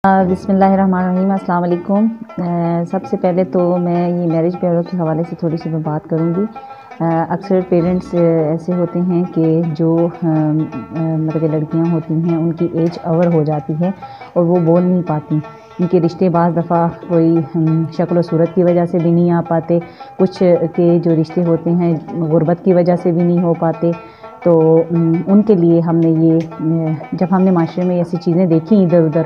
बिस्मिल्लाहिर्रहमानिर्रहीम, अस्सलाम वालेकुम। सबसे पहले तो मैं ये मैरिज ब्यूरो के हवाले से थोड़ी सी मैं बात करूँगी। अक्सर पेरेंट्स ऐसे होते हैं कि जो मतलब कि लड़कियाँ होती हैं उनकी एज ओवर हो जाती है और वो बोल नहीं पाती। उनके रिश्ते बाज़ दफ़ा कोई शक्ल व सूरत की वजह से भी नहीं आ पाते, कुछ के जो रिश्ते होते हैं गुर्बत की वजह से भी नहीं हो पाते। तो उनके लिए हमने ये जब हमने माशरे में ऐसी चीज़ें देखी इधर उधर,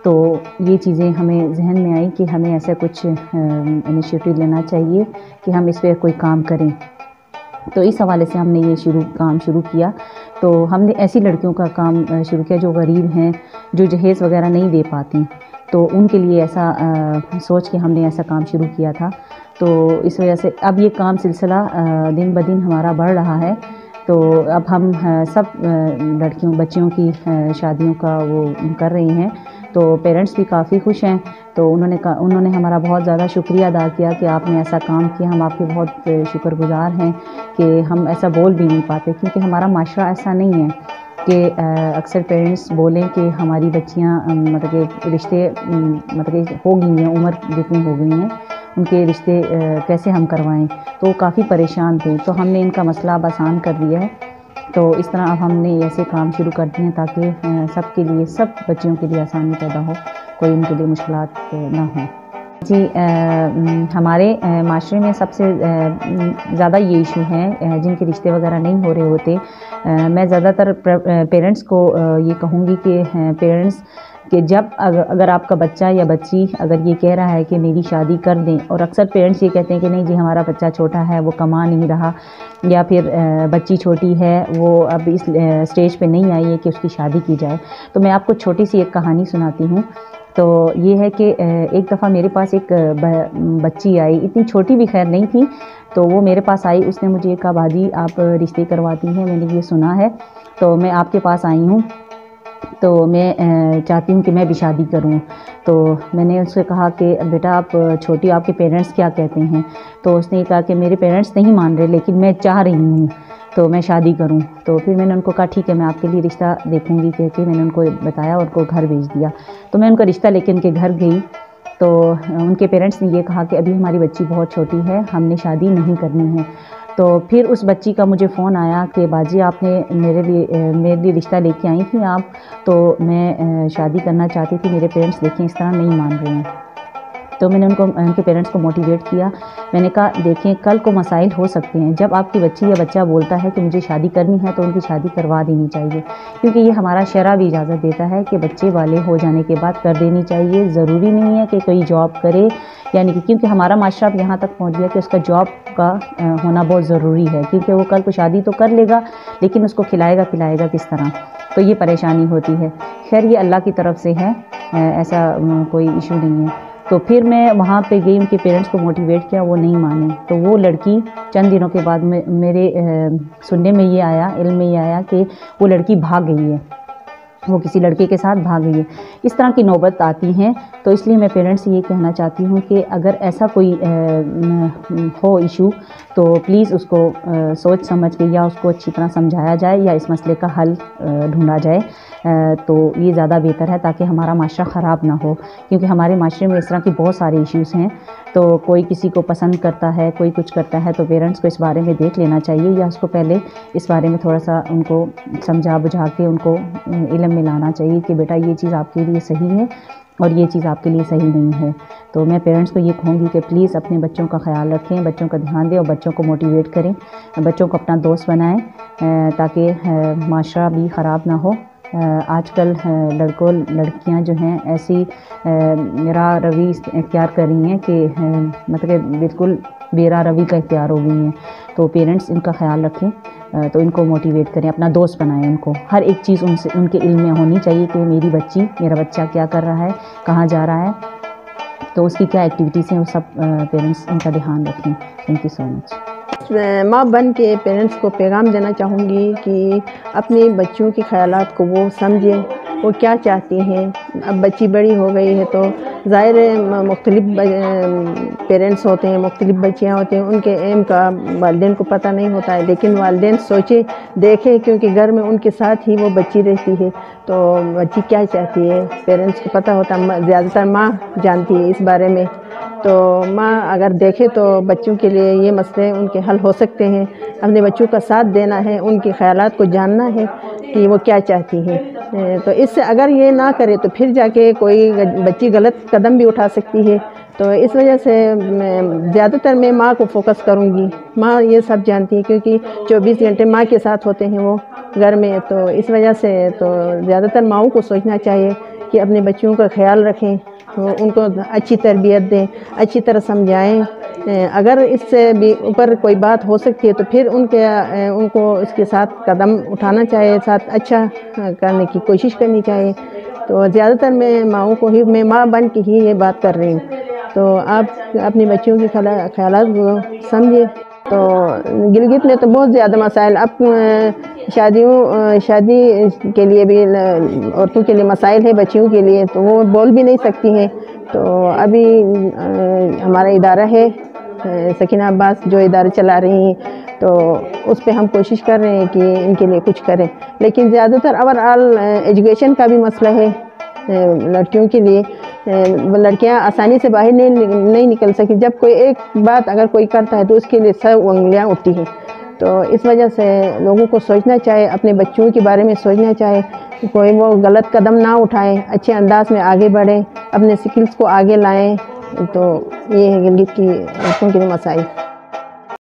तो ये चीज़ें हमें जहन में आई कि हमें ऐसा कुछ इनिशिएटिव लेना चाहिए कि हम इस पे कोई काम करें। तो इस हवाले से हमने ये काम शुरू किया। तो हमने ऐसी लड़कियों का काम शुरू किया जो गरीब हैं, जो जहेज़ वगैरह नहीं दे पाती, तो उनके लिए ऐसा सोच के हमने ऐसा काम शुरू किया था। तो इस वजह से अब ये काम सिलसिला दिन ब दिन हमारा बढ़ रहा है। तो अब हम सब लड़कियों बच्चियों की शादियों का वो कर रहे हैं। तो पेरेंट्स भी काफ़ी खुश हैं। तो उन्होंने हमारा बहुत ज़्यादा शुक्रिया अदा किया कि आपने ऐसा काम किया, हम आपके बहुत शुक्रगुज़ार हैं कि हम ऐसा बोल भी नहीं पाते, क्योंकि हमारा माशरा ऐसा नहीं है कि अक्सर पेरेंट्स बोलें कि हमारी बच्चियां मतलब कि रिश्ते मतलब कि हो गई हैं, उम्र जितनी हो गई हैं, उनके रिश्ते कैसे हम करवाएं। तो वो काफ़ी परेशान थे, तो हमने इनका मसला अब आसान कर दिया है। तो इस तरह अब हमने ऐसे काम शुरू कर दिए हैं ताकि सबके लिए, सब बच्चियों के लिए आसानी पैदा हो, कोई उनके लिए मुश्किलात ना हो। जी, हमारे माशरे में सबसे ज़्यादा ये इशू हैं जिनके रिश्ते वगैरह नहीं हो रहे होते। मैं ज़्यादातर पेरेंट्स को ये कहूँगी कि पेरेंट्स कि जब अगर आपका बच्चा या बच्ची अगर ये कह रहा है कि मेरी शादी कर दें, और अक्सर पेरेंट्स ये कहते हैं कि नहीं जी हमारा बच्चा छोटा है, वो कमा नहीं रहा, या फिर बच्ची छोटी है, वो अब इस स्टेज पे नहीं आई है कि उसकी शादी की जाए। तो मैं आपको छोटी सी एक कहानी सुनाती हूँ। तो ये है कि एक दफ़ा मेरे पास एक बच्ची आई, इतनी छोटी भी खैर नहीं थी। तो वो मेरे पास आई, उसने मुझे कहा बाजी आप रिश्ते करवाती हैं, मैंने ये सुना है, तो मैं आपके पास आई हूँ, तो मैं चाहती हूँ कि मैं भी शादी करूँ। तो मैंने उससे कहा कि बेटा आप छोटी, आपके पेरेंट्स क्या कहते हैं। तो उसने कहा कि मेरे पेरेंट्स नहीं मान रहे, लेकिन मैं चाह रही हूँ तो मैं शादी करूँ। तो फिर मैंने उनको कहा ठीक है मैं आपके लिए रिश्ता देखूँगी, कह के मैंने उनको बताया और उनको घर भेज दिया। तो मैं उनका रिश्ता लेके उनके घर गई, तो उनके पेरेंट्स ने ये कहा कि अभी हमारी बच्ची बहुत छोटी है, हमने शादी नहीं करनी है। तो फिर उस बच्ची का मुझे फ़ोन आया कि बाजी आपने मेरे लिए रिश्ता लेके आई थी आप, तो मैं शादी करना चाहती थी, मेरे पेरेंट्स देखें इस तरह नहीं मान रहे हैं। तो मैंने उनके पेरेंट्स को मोटिवेट किया। मैंने कहा देखें कल को मसाइल हो सकते हैं, जब आपकी बच्ची या बच्चा बोलता है कि मुझे शादी करनी है तो उनकी शादी करवा देनी चाहिए, क्योंकि ये हमारा शरा भी इजाज़त देता है कि बच्चे वाले हो जाने के बाद कर देनी चाहिए। ज़रूरी नहीं है कि कोई जॉब करे, यानी कि क्योंकि हमारा माशरा अब यहाँ तक पहुँच गया कि उसका जॉब का होना बहुत ज़रूरी है, क्योंकि वो कल को शादी तो कर लेगा लेकिन उसको खिलाएगा पिलाएगा किस तरह, तो ये परेशानी होती है। खैर ये अल्लाह की तरफ से है, ऐसा कोई इशू नहीं है। तो फिर मैं वहाँ पे गई, उनके पेरेंट्स को मोटिवेट किया, वो नहीं माने। तो वो लड़की चंद दिनों के बाद मेरे सुनने में ये आया, इल्म में ये आया कि वो लड़की भाग गई है, वो किसी लड़के के साथ भाग गई है। इस तरह की नौबत आती हैं। तो इसलिए मैं पेरेंट्स से ये कहना चाहती हूँ कि अगर ऐसा कोई हो इशू, तो प्लीज़ उसको सोच समझ के या उसको अच्छी तरह समझाया जाए या इस मसले का हल ढूंढा जाए, तो ये ज़्यादा बेहतर है ताकि हमारा माशरा ख़राब ना हो। क्योंकि हमारे माशरे में इस तरह के बहुत सारे इश्यूज़ हैं, तो कोई किसी को पसंद करता है, कोई कुछ करता है, तो पेरेंट्स को इस बारे में देख लेना चाहिए, या उसको पहले इस बारे में थोड़ा सा उनको समझा बुझा के उनको इल्म में लाना चाहिए कि बेटा ये चीज़ आपके लिए सही है और ये चीज़ आपके लिए सही नहीं है। तो मैं पेरेंट्स को ये कहूँगी कि प्लीज़ अपने बच्चों का ख्याल रखें, बच्चों का ध्यान दें और बच्चों को मोटिवेट करें, बच्चों को अपना दोस्त बनाएं, ताकि माशरा भी ख़राब ना हो। आजकल लड़कियां जो हैं ऐसी राह रवी इख्तियार कर रही हैं कि मतलब बिल्कुल बेराह रवी का इख्तियार हो गई हैं। तो पेरेंट्स इनका ख्याल रखें, तो इनको मोटिवेट करें, अपना दोस्त बनाएं। उनको हर एक चीज़ उनके इल्म में होनी चाहिए कि मेरा बच्चा क्या कर रहा है, कहाँ जा रहा है, तो उसकी क्या एक्टिविटीज़ हैं, वो सब पेरेंट्स इनका ध्यान रखें। Thank you so much. माँ बन के पेरेंट्स को पैगाम देना चाहूँगी कि अपने बच्चों के ख़यालात को वो समझें, वो क्या चाहती हैं। अब बच्ची बड़ी हो गई है तो ज़ाहिर है मुख्तलिफ पेरेंट्स होते हैं, मुख्तलिफ बच्चियाँ होती हैं, उनके एम का वालिदैन को पता नहीं होता है, लेकिन वालिदैन सोचे देखें, क्योंकि घर में उनके साथ ही वो बच्ची रहती है, तो बच्ची क्या चाहती है पेरेंट्स को पता होता है, ज़्यादातर माँ जानती है इस बारे में। तो माँ अगर देखे तो बच्चों के लिए ये मसले उनके हल हो सकते हैं। अपने बच्चों का साथ देना है, उनके ख़यालात को जानना है कि वो क्या चाहती हैं। तो इससे अगर ये ना करे तो फिर जाके कोई बच्ची गलत कदम भी उठा सकती है। तो इस वजह से ज़्यादातर मैं माँ को फोकस करूँगी। माँ ये सब जानती है, क्योंकि 24 घंटे माँ के साथ होते हैं वो घर में। तो इस वजह से तो ज़्यादातर माँओं को सोचना चाहिए कि अपने बच्चों का ख्याल रखें, तो उनको अच्छी तरबियत दें, अच्छी तरह समझाएं। अगर इससे भी ऊपर कोई बात हो सकती है तो फिर उनको इसके साथ कदम उठाना चाहिए, साथ अच्छा करने की कोशिश करनी चाहिए। तो ज़्यादातर मैं माँ बन के ही ये बात कर रही हूँ। तो आप अपने बच्चों के ख्यालात को समझिए। तो गिलगित में तो बहुत ज़्यादा मसाइल, अब शादी के लिए भी औरतों के लिए मसाइल है, बच्चियों के लिए तो वो बोल भी नहीं सकती हैं। तो अभी हमारा इदारा है सकीना अब्बास जो इदारा चला रही हैं, तो उस पे हम कोशिश कर रहे हैं कि इनके लिए कुछ करें। लेकिन ज़्यादातर ओवरऑल एजुकेशन का भी मसला है लड़कियों के लिए। लड़कियां आसानी से बाहर नहीं निकल सकी। जब कोई एक बात अगर कोई करता है तो उसके लिए सब उंगलियां उठती हैं। तो इस वजह से लोगों को सोचना चाहिए, अपने बच्चों के बारे में सोचना चाहिए, कोई वो गलत कदम ना उठाएं, अच्छे अंदाज में आगे बढ़ें, अपने स्किल्स को आगे लाएं। तो ये है गिलगित की औरतों के मसाइल।